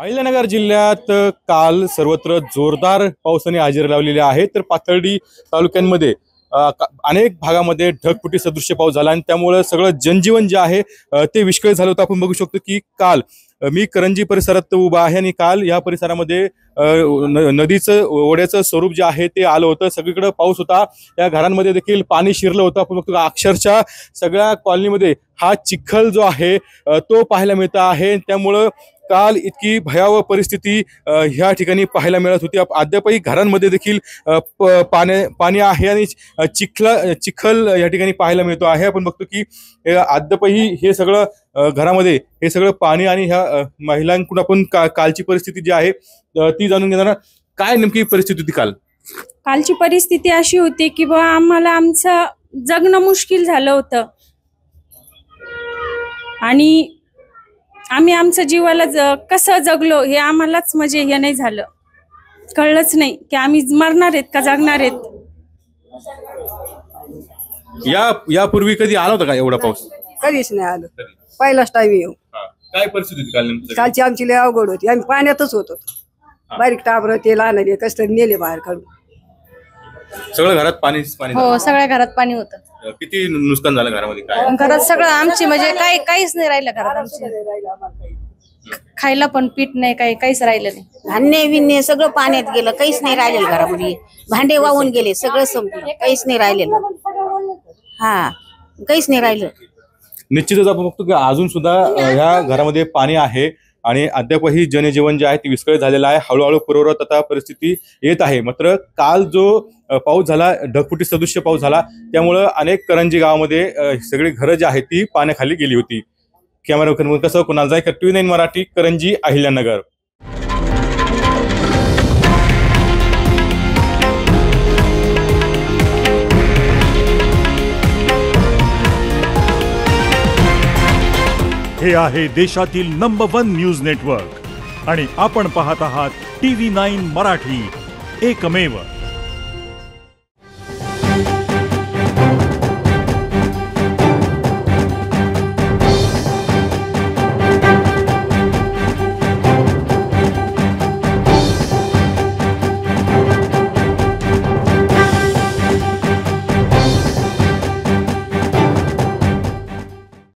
अहिल्यानगर जिल्ह्यात काल सर्वत्र जोरदार पावसाने हजेरी लावलेली आहे। तर पाथर्डी तालुक्यांमध्ये अनेक भागामध्ये ढगफुटी सदृश्य पाऊस झाला आणि त्यामुळे सगळं जनजीवन जे आहे ते विस्कळीत झालं होतं। आपण बघू शकतो की काल मी करंजी परिसरात उभा आहे आणि काल या परिसरामध्ये नदीचं ओढ्याचं स्वरूप जे आहे ते आलं होतं। सगळीकडे पाऊस होता, या घरांमध्ये देखील पाणी शिरलं होतं। आपण बघतो अक्षरशः सगळ्या कॉलनीमध्ये हा चिखल जो आहे तो पाहायला मिळत आहे। त्यामुळं काल इतकी भयावह परिस्थिती ह्या ठिकाणी पाहायला मिळत होती। अद्यापही घरांमध्ये देखील पाणी आहे आणि चिखल या ठिकाणी पाहायला मिळतो आहे। आपण बघतो की अद्यापही हे सगळं घरामध्ये हे सगळं पाणी आणि ह्या महिलांकडून आपण कालची परिस्थिती जी आहे ती जाणून घेणार। काय नेमकी परिस्थिती होती काल? कालची परिस्थिती अशी होती की बा आम्हाला आमचं जगणं मुश्किल झालं होतं आणि आम्ही आमच्या जीवाला कसं जगलो हे आम्हालाच म्हणजे हे नाही झालं, कळलंच नाही की आम्ही मरणार आहेत का जगणार आहेत। यापूर्वी कधी आला होता का एवढा पाऊस? कधीच नाही आलं, पहिलाच टाइम येऊ। काय परिस्थिती होती काल नेमकी? कालची आमची लय अवघड होती, आम्ही पाण्यातच होतो। बारीक टाबर ते लहान कस तरी नेले बाहेर काढून। सगळं घरात पाणी पाणी हो, सगळ्या घरात पाणी होतं। किती नुकसान झालं घरामध्ये? काय घरात सगळं आमची म्हणजे काहीच नाही राहिलं घरात आमची। खायला पण पीठ नाही, काहीच राहिलं नाही। धान्य विन्य सगळं पाण्यात गेलं, काहीच नाही राहिलेलं घरामध्ये। भांडे वाहून गेले, सगळं संपलं, काहीच नाही राहिलेलं। हा, काहीच नाही राहिलं। निश्चितच आपण बघतो की अजून सुद्धा ह्या घरामध्ये पाणी आहे आणि अद्यापही जनजीवन जे आहे ते विस्कळीत झालेलं आहे। हळूहळू पूर्ववत आता परिस्थिती येत आहे। मात्र काल जो पाऊस झाला, ढगफुटी सदृश्य पाऊस झाला, त्यामुळं अनेक करंजी गावामध्ये सगळी घरं जी आहेत ती पाण्याखाली गेली होती। कॅमेरा कसं कुणाल जायकर, TV9 मराठी, करंजी, अहिल्यानगर। हे आहे देशातील नंबर 1 न्यूज नेटवर्क आणि आपण पाहत आहात TV9 मराठी, एकमेव।